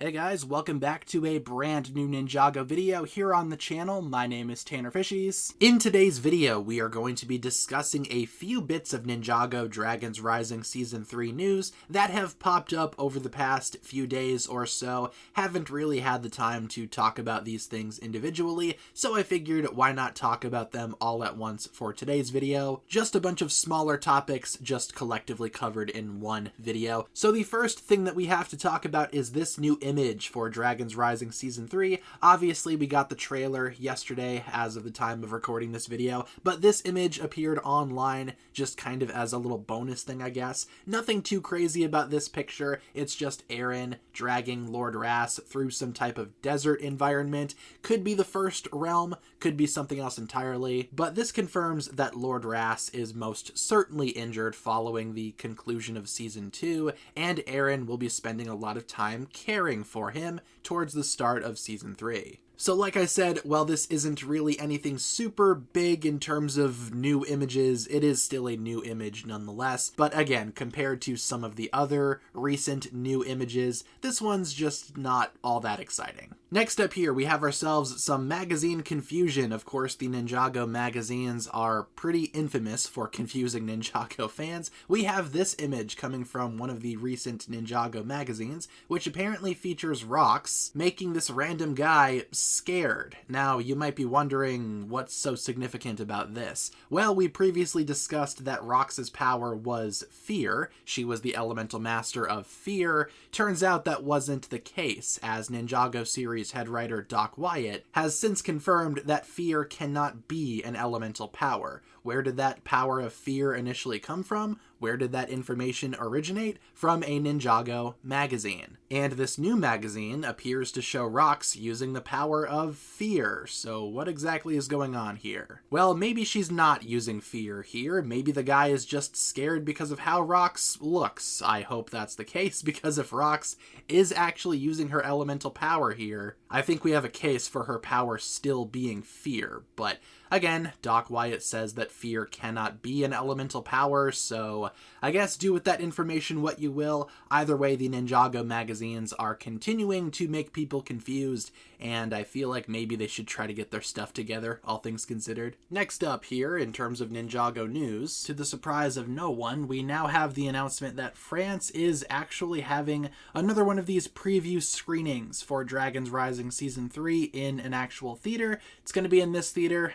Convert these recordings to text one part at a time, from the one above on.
Hey guys, welcome back to a brand new Ninjago video here on the channel. My name is TannerFishies. In today's video, we are going to be discussing a few bits of Ninjago Dragons Rising Season 3 news that have popped up over the past few days or so. Haven't really had the time to talk about these things individually, so I figured why not talk about them all at once for today's video. Just a bunch of smaller topics just collectively covered in one video. So the first thing that we have to talk about is this new image for Dragons Rising Season 3. Obviously, we got the trailer yesterday as of the time of recording this video, but this image appeared online just kind of as a little bonus thing, I guess. Nothing too crazy about this picture. It's just Eren dragging Lord Ras through some type of desert environment. Could be the first realm, could be something else entirely, but this confirms that Lord Ras is most certainly injured following the conclusion of Season 2, and Eren will be spending a lot of time caring for him towards the start of Season 3. So like I said, while this isn't really anything super big in terms of new images, it is still a new image nonetheless. But again, compared to some of the other recent new images, this one's just not all that exciting. Next up here, we have ourselves some magazine confusion. Of course, the Ninjago magazines are pretty infamous for confusing Ninjago fans. We have this image coming from one of the recent Ninjago magazines, which apparently features Rox making this random guy scared. Now, you might be wondering what's so significant about this. Well, we previously discussed that Rox's power was fear. She was the elemental master of fear. Turns out that wasn't the case, as Ninjago series head writer Doc Wyatt has since confirmed that fear cannot be an elemental power. Where did that power of fear initially come from? Where did that information originate? From a Ninjago magazine. And this new magazine appears to show Rox using the power of fear. So what exactly is going on here? Well, maybe she's not using fear here. Maybe the guy is just scared because of how Rox looks. I hope that's the case, because if Rox is actually using her elemental power here, I think we have a case for her power still being fear. But again, Doc Wyatt says that fear cannot be an elemental power, so I guess do with that information what you will. Either way, the Ninjago magazines are continuing to make people confused, and I feel like maybe they should try to get their stuff together, all things considered. Next up here, in terms of Ninjago news, to the surprise of no one, we now have the announcement that France is actually having another one of these preview screenings for Dragons Rising Season 3 in an actual theater. It's going to be in this theater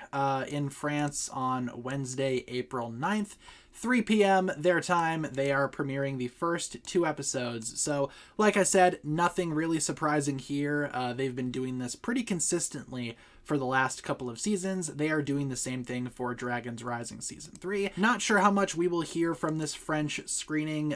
in France on Wednesday, April 9th. 3 p.m. their time. They are premiering the first 2 episodes. So, like I said, nothing really surprising here. They've been doing this pretty consistently for the last couple of seasons. They are doing the same thing for Dragons Rising Season 3. Not sure how much we will hear from this French screening.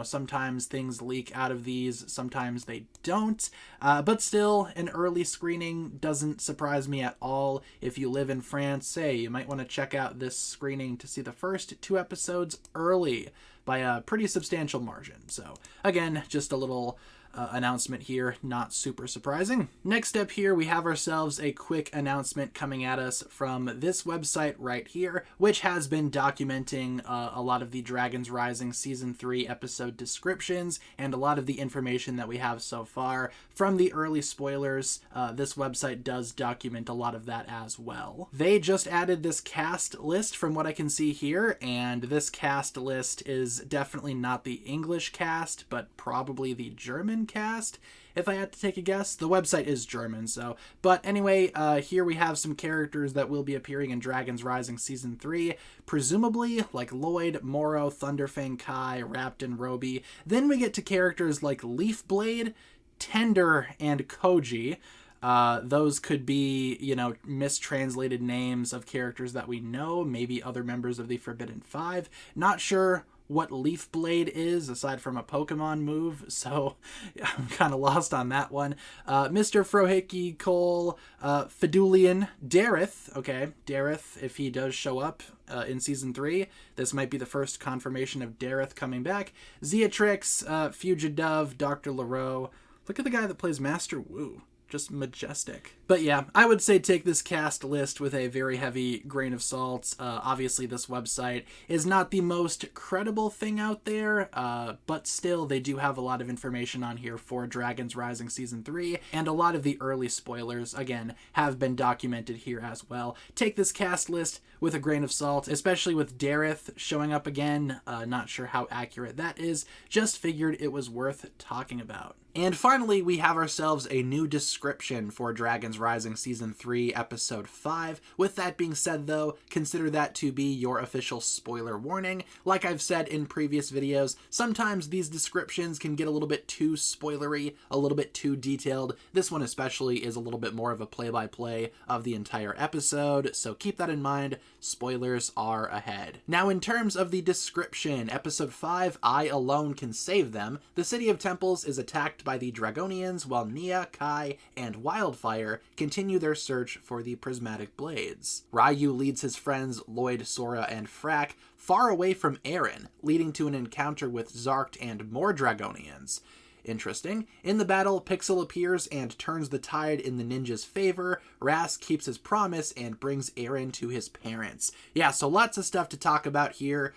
Sometimes things leak out of these, sometimes they don't. But still, an early screening doesn't surprise me at all. If you live in France, you might want to check out this screening to see the first 2 episodes early by a pretty substantial margin. So again, just a little announcement here, not super surprising. Next up here, we have ourselves a quick announcement coming at us from this website right here, which has been documenting a lot of the Dragons Rising Season 3 episode descriptions and a lot of the information that we have so far from the early spoilers. This website does document a lot of that as well. They just added this cast list from what I can see here, and this cast list is definitely not the English cast, but probably the German cast, if I had to take a guess. The website is German, so. But anyway, here we have some characters that will be appearing in Dragons Rising Season 3, presumably like Lloyd, Moro, Thunderfang Kai, Raptor, Roby. Then we get to characters like Leafblade, Tender, and Koji. Those could be, mistranslated names of characters that we know, maybe other members of the Forbidden Five. Not sure what Leafblade is, aside from a Pokemon move, so I'm kind of lost on that one. Mr. Frohiki, Cole, Fidulian, Dareth, if he does show up in Season 3, this might be the first confirmation of Dareth coming back. Zeatrix, Fugidove, Dr. Leroux. Look at the guy that plays Master Wu. just majestic. But yeah, I would say take this cast list with a very heavy grain of salt. Obviously, this website is not the most credible thing out there, but still, they do have a lot of information on here for Dragons Rising Season 3, and a lot of the early spoilers, again, have been documented here as well. Take this cast list with a grain of salt, especially with Dareth showing up again. Not sure how accurate that is, just figured it was worth talking about. And finally, we have ourselves a new description for Dragons Rising Season 3, Episode 5. With that being said, though, consider that to be your official spoiler warning. Like I've said in previous videos, sometimes these descriptions can get a little bit too spoilery, a little bit too detailed. This one especially is a little bit more of a play-by-play of the entire episode, so keep that in mind. Spoilers are ahead. Now, in terms of the description, Episode 5, I Alone Can Save Them, the City of Temples is attacked by the Dragonians while Nia, Kai, and Wildfire continue their search for the prismatic blades. Ryu leads his friends Lloyd, Sora, and Frack far away from Eren, leading to an encounter with Zarkt and more Dragonians. Interesting. In the battle, Pixel appears and turns the tide in the ninja's favor. Ras keeps his promise and brings Eren to his parents. Yeah, so lots of stuff to talk about here.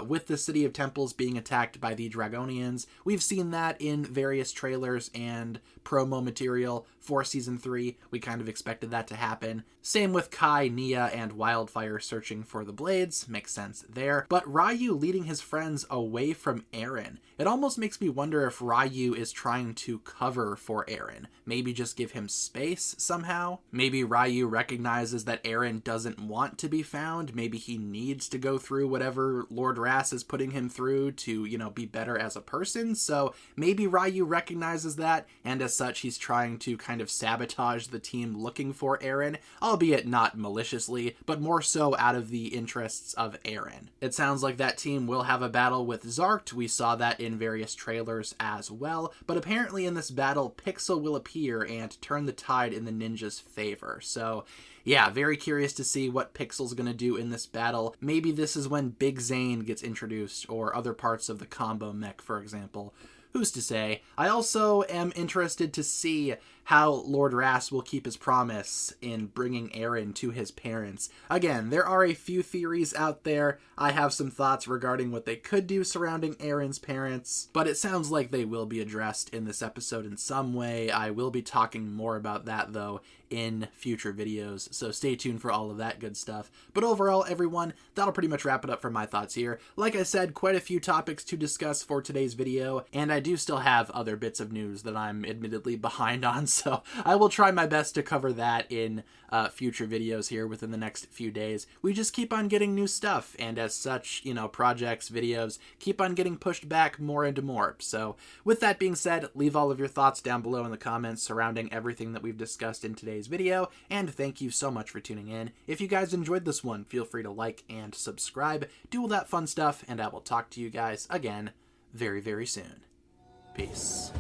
With the City of Temples being attacked by the Dragonians, we've seen that in various trailers and promo material for Season 3. We kind of expected that to happen. Same with Kai, Nia, and Wildfire searching for the blades. Makes sense there. But Ryu leading his friends away from Eren. It almost makes me wonder if Ryu is trying to cover for Eren. Maybe just give him space somehow. Maybe Ryu recognizes that Eren doesn't want to be found. Maybe he needs to go through whatever Lord Ras is putting him through to, be better as a person. So maybe Ryu recognizes that, and as such, he's trying to kind of sabotage the team looking for Eren, albeit not maliciously, but more so out of the interests of Eren. It sounds like that team will have a battle with Zarkt. We saw that in various trailers as well, but apparently in this battle, Pixel will appear and turn the tide in the ninja's favor. So yeah, very curious to see what Pixel's going to do in this battle. Maybe this is when Big Zane gets introduced, or other parts of the combo mech, for example. Who's to say? I also am interested to see how Lord Ras will keep his promise in bringing Eren to his parents. Again, there are a few theories out there. I have some thoughts regarding what they could do surrounding Eren's parents, but it sounds like they will be addressed in this episode in some way. I will be talking more about that, though, in future videos, so stay tuned for all of that good stuff. But overall, everyone, that'll pretty much wrap it up for my thoughts here. Like I said, quite a few topics to discuss for today's video, and I do still have other bits of news that I'm admittedly behind on, so I will try my best to cover that in future videos here within the next few days. We just keep on getting new stuff, and as such, projects, videos, keep on getting pushed back more and more. So with that being said, leave all of your thoughts down below in the comments surrounding everything that we've discussed in today's video, and thank you so much for tuning in. If you guys enjoyed this one, feel free to like and subscribe, do all that fun stuff, and I will talk to you guys again very, very soon. Peace.